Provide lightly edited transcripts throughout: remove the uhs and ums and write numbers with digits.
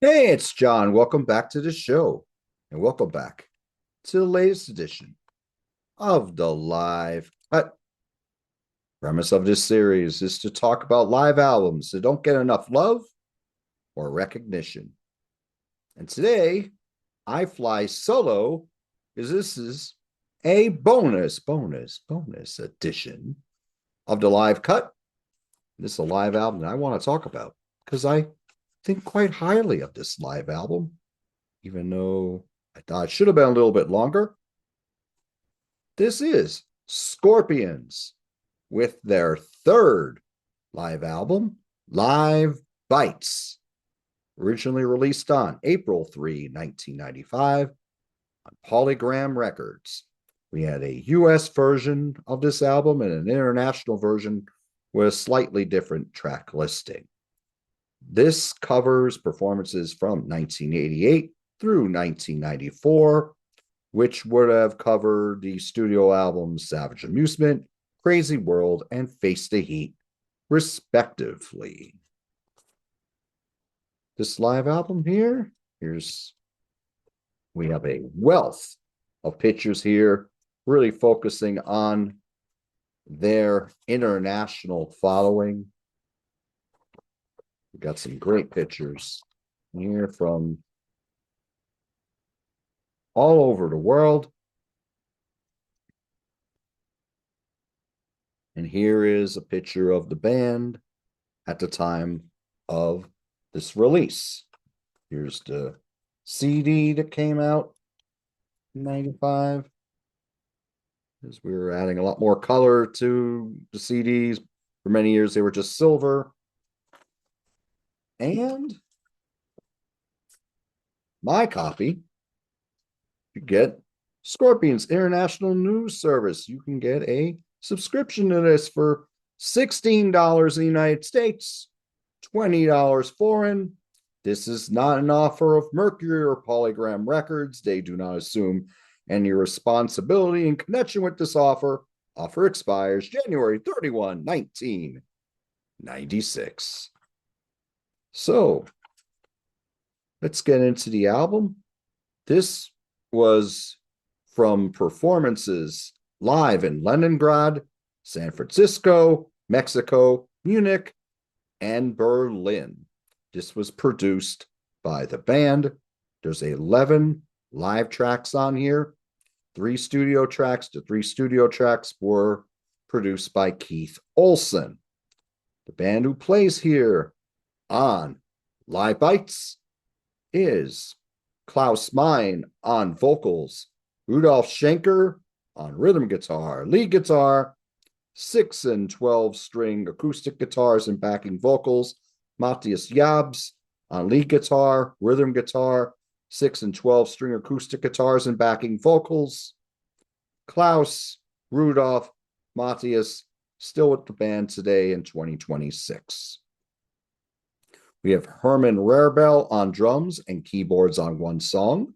Hey, it's John. Welcome back to the show, and welcome back to the latest edition of the Live Cut. Premise of this series is to talk about live albums that don't get enough love or recognition. And today, I fly solo because this is a bonus edition of the Live Cut. This is a live album that I want to talk about because I think quite highly of this live album, even though I thought it should have been a little bit longer. This is Scorpions with their third live album, Live Bites, originally released on April 3, 1995 on Polygram Records. We had a US version of this album and an international version with a slightly different track listing. This covers performances from 1988 through 1994, which would have covered the studio albums Savage Amusement, Crazy World, and Face the Heat, respectively. This live album here, we have a wealth of pictures here, really focusing on their international following. We got some great pictures here from all over the world. And here is a picture of the band at the time of this release. Here's the CD that came out in 95. As we were adding a lot more color to the CDs. For many years, they were just silver. And my copy, you get Scorpions International News Service. You can get a subscription to this for $16 in the United States, $20 foreign. This is not an offer of Mercury or Polygram Records. They do not assume any responsibility in connection with this offer. Offer expires January 31, 1996. So let's get into the album. This was from performances live in Leningrad, San Francisco, Mexico, Munich, and Berlin. This was produced by the band. There's 11 live tracks on here, 3 studio tracks. The 3 studio tracks were produced by Keith Olsen. The band who plays here on Live Bites is Klaus Meine on vocals, Rudolf Schenker on rhythm guitar, lead guitar, 6 and 12 string acoustic guitars and backing vocals, Matthias Jabs on lead guitar, rhythm guitar, 6 and 12 string acoustic guitars and backing vocals, Klaus, Rudolf, Matthias, still with the band today in 2026. We have Herman Rarebell on drums and keyboards on one song.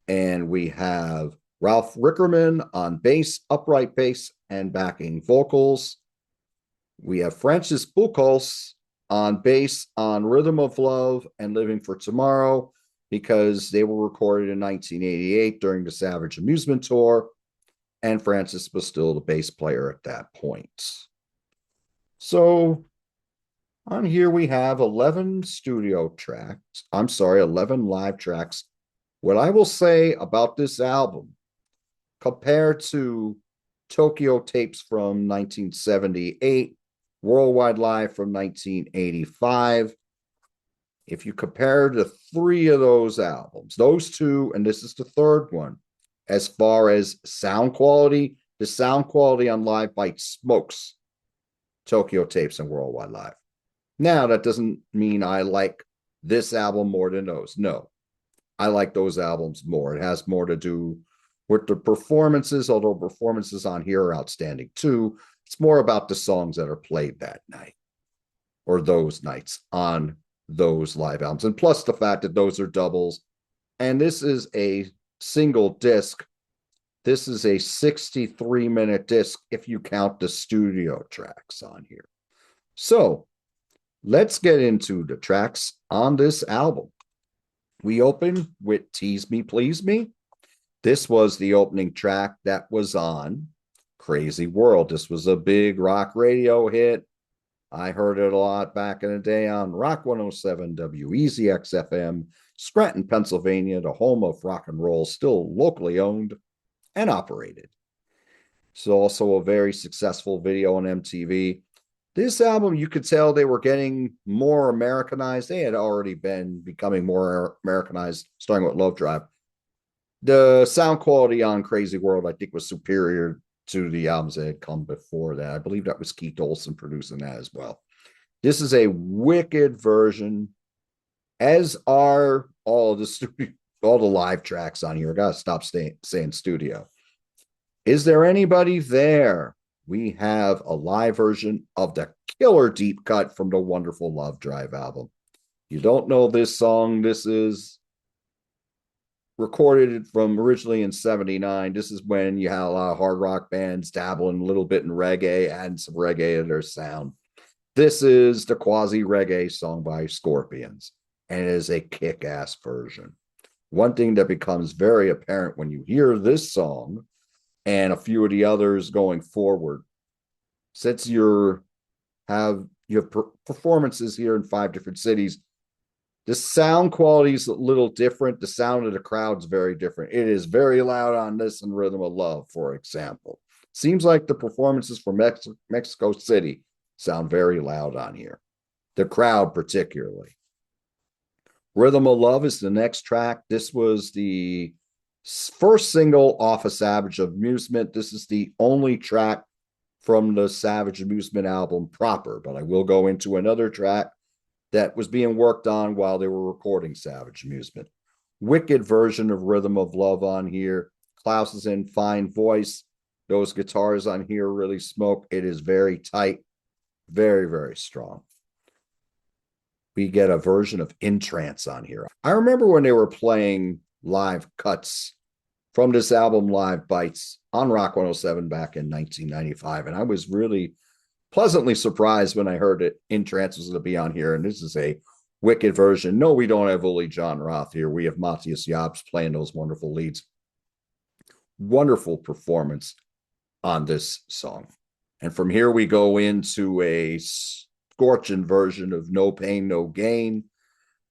And we have Ralph Rickerman on bass, upright bass, and backing vocals. We have Francis Buchholz on bass on Rhythm of Love and Living for Tomorrow, because they were recorded in 1988 during the Savage Amusement Tour, and Francis was still the bass player at that point. So on here we have 11 studio tracks. 11 live tracks. What I will say about this album, compared to Tokyo Tapes from 1978, Worldwide Live from 1985, if you compare the 3 of those albums, those 2, and this is the third one, as far as sound quality, the sound quality on Live Bites smokes Tokyo Tapes and Worldwide Live. Now, that doesn't mean I like this album more than those. No, I like those albums more. It has more to do with the performances, although performances on here are outstanding too. It's more about the songs that are played that night or those nights on those live albums. And plus the fact that those are doubles. And this is a single disc. This is a 63-minute disc if you count the studio tracks on here. So let's get into the tracks on this album. We open with Tease Me, Please Me. This was the opening track that was on Crazy World. This was a big rock radio hit. I heard it a lot back in the day on Rock 107 WEZX FM, Scranton, Pennsylvania, the home of rock and roll, still locally owned and operated. It's also a very successful video on MTV. This album, you could tell they were getting more Americanized. They had already been becoming more Americanized, starting with Love Drive. The sound quality on Crazy World, I think, was superior to the albums that had come before that. I believe that was Keith Olsen producing that as well. This is a wicked version, as are all the live tracks on here. I gotta stop saying studio. Is there anybody there? We have a live version of the killer deep cut from the wonderful Love Drive album. You don't know this song. This is recorded from originally in 79. This is when you had a lot of hard rock bands dabbling a little bit in reggae, adding some reggae to their sound. This is the quasi reggae song by Scorpions, and it is a kick-ass version. One thing that becomes very apparent when you hear this song and a few of the others going forward, since you have performances here in 5 different cities, the sound quality is a little different. The sound of the crowd's very different. It is very loud on this and Rhythm of Love, for example. Seems like the performances from Mexico City sound very loud on here. The crowd particularly. Rhythm of Love is the next track. This was the first single off of Savage Amusement. This is the only track from the Savage Amusement album proper, but I will go into another track that was being worked on while they were recording Savage Amusement. Wicked version of Rhythm of Love on here. Klaus is in fine voice. Those guitars on here really smoke. It is very tight, very, very strong. We get a version of In Trance on here. I remember when they were playing live cuts from this album, Live Bites, on Rock 107 back in 1995, and I was really pleasantly surprised when I heard it. In Trance was going to be on here, and this is a wicked version. No, we don't have Uli John Roth here. We have Matthias Jabs playing those wonderful leads. Wonderful performance on this song. And from here we go into a scorching version of No Pain, No Gain,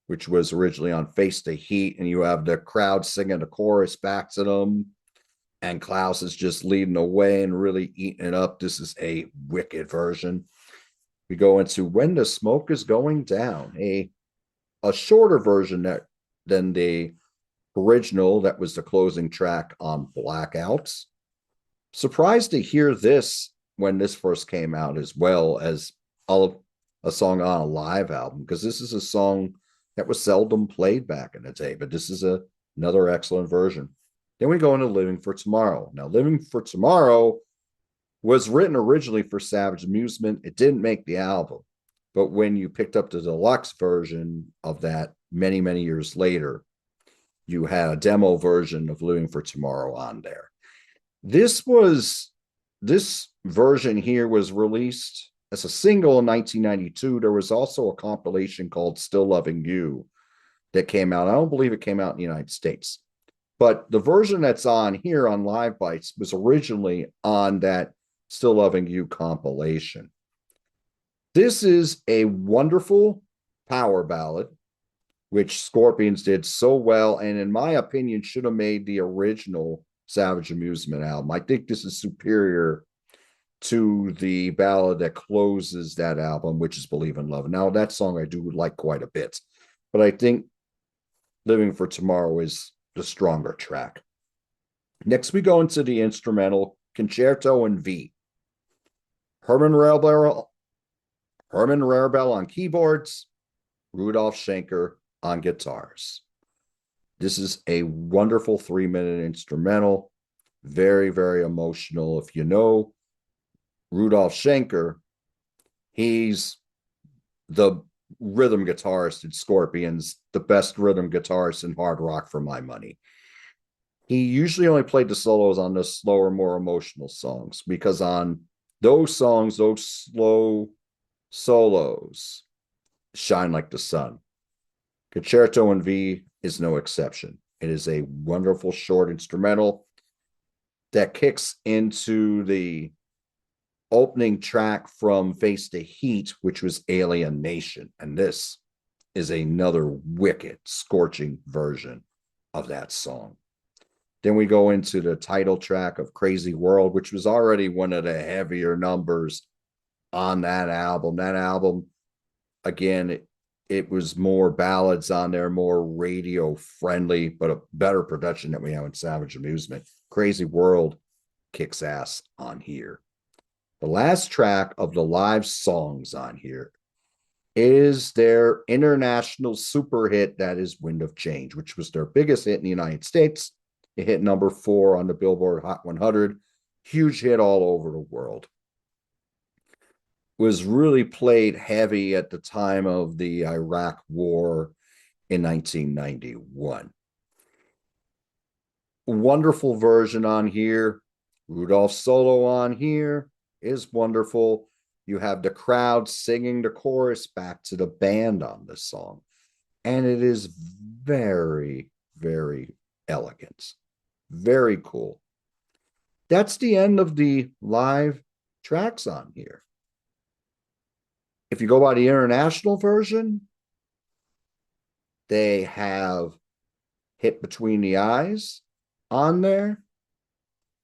which was originally on Face the Heat, and you have the crowd singing the chorus back to them, and Klaus is just leading the way and really eating it up. This is a wicked version. We go into When the Smoke is Going Down, a shorter version than the original that was the closing track on Blackouts. Surprised to hear this when this first came out, as well as a song on a live album, because this is a song that was seldom played back in the day, but this is another excellent version. Then we go into Living for Tomorrow. Now, Living for Tomorrow was written originally for Savage Amusement. It didn't make the album, but when you picked up the deluxe version of that many, many years later, you had a demo version of Living for Tomorrow on there. This version here was released as a single in 1992. There was also a compilation called Still Loving You that came out. I don't believe it came out in the United States, but the version that's on here on Live Bites was originally on that Still Loving You compilation. This is a wonderful power ballad, which Scorpions did so well, and in my opinion, should have made the original Savage Amusement album. I think this is superior to the ballad that closes that album, which is Believe in Love. Now, that song I do like quite a bit, but I think Living for Tomorrow is the stronger track. Next, we go into the instrumental Concerto in V. Herman Rarebell on keyboards, Rudolf Schenker on guitars. This is a wonderful 3-minute instrumental, very, very emotional. If you know Rudolf Schenker, he's the rhythm guitarist in Scorpions, the best rhythm guitarist in hard rock for my money. He usually only played the solos on the slower, more emotional songs, because on those songs, those slow solos shine like the sun. Concerto in V, is no exception. It is a wonderful short instrumental that kicks into the opening track from Face the Heat, which was Alien Nation. And this is another wicked, scorching version of that song. Then we go into the title track of Crazy World, which was already one of the heavier numbers on that album. That album, again, it was more ballads on there, more radio friendly, but a better production than we have in Savage Amusement. Crazy World kicks ass on here. The last track of the live songs on here is their international super hit, that is Wind of Change, which was their biggest hit in the United States. It hit number 4 on the Billboard Hot 100. Huge hit all over the world. Was really played heavy at the time of the Iraq War in 1991. Wonderful version on here. Rudolph's solo on here is wonderful. You have the crowd singing the chorus back to the band on this song. And it is very, very elegant. Very cool. That's the end of the live tracks on here. If you go by the international version, they have Hit Between the Eyes on there,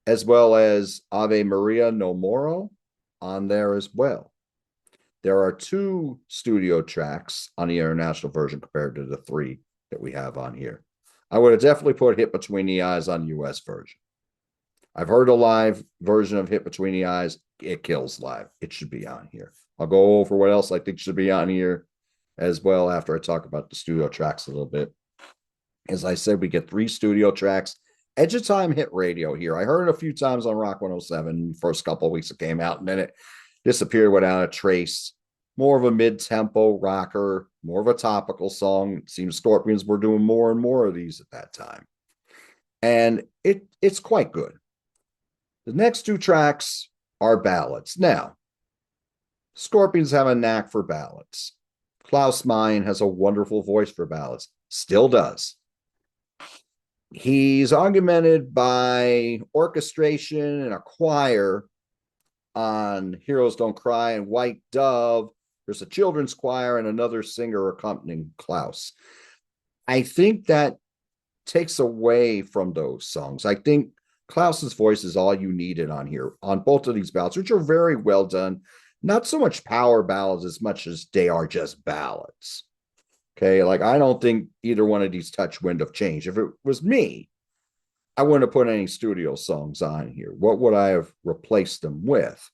as well as Ave Maria No Moro on there as well. There are 2 studio tracks on the international version compared to the 3 that we have on here. I would have definitely put Hit Between the Eyes on the US version. I've heard a live version of Hit Between the Eyes. It kills live. It should be on here. I'll go over what else I think should be on here as well after I talk about the studio tracks a little bit. As I said, we get 3 studio tracks. Edge of Time hit radio here. I heard it a few times on Rock 107 first couple of weeks it came out, and then it disappeared without a trace. More of a mid-tempo rocker, more of a topical song. It seems Scorpions were doing more and more of these at that time. And it's quite good. The next 2 tracks are ballads. Now, Scorpions have a knack for ballads. Klaus Meine has a wonderful voice for ballads. Still does. He's augmented by orchestration and a choir on Heroes Don't Cry and White Dove. There's a children's choir and another singer accompanying Klaus. I think that takes away from those songs. I think Klaus's voice is all you needed on here, on both of these ballads, which are very well done. Not so much power ballads as much as they are just ballads. Okay, like I don't think either one of these touch Wind of Change. If it was me, I wouldn't have put any studio songs on here. What would I have replaced them with?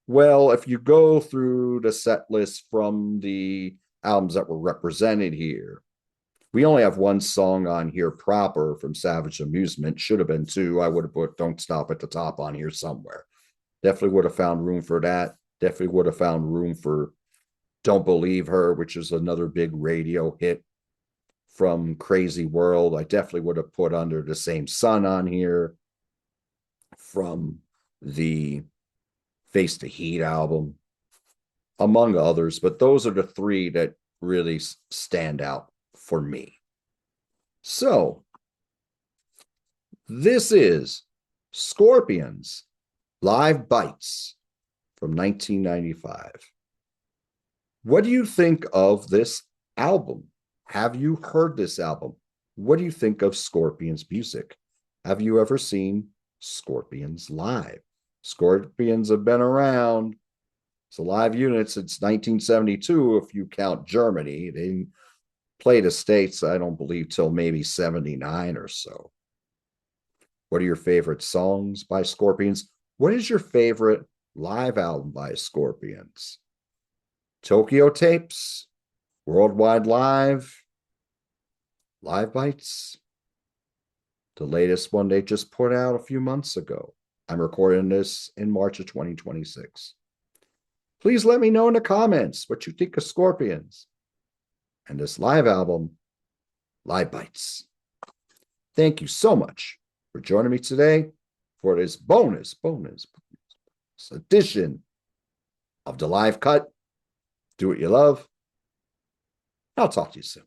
Well, if you go through the set list from the albums that were represented here, we only have 1 song on here proper from Savage Amusement. Should have been 2. I would have put Don't Stop at the top on here somewhere. Definitely would have found room for that. Definitely would have found room for Don't Believe Her, which is another big radio hit from Crazy World. I definitely would have put Under the Same Sun on here from the Face the Heat album, among others. But those are the 3 that really stand out for me. So, this is Scorpions Live Bites from 1995. What do you think of this album? Have you heard this album? What do you think of Scorpions music? Have you ever seen Scorpions live? Scorpions have been around. It's a live unit since 1972, if you count Germany. They didn't play the States, I don't believe, till maybe 79 or so. What are your favorite songs by Scorpions? What is your favorite live album by Scorpions? Tokyo Tapes, Worldwide Live, Live Bites, the latest one they just put out a few months ago. I'm recording this in March of 2026. Please let me know in the comments what you think of Scorpions and this live album, Live Bites. Thank you so much for joining me today for this bonus edition of the live cut. Do what you love. I'll talk to you soon.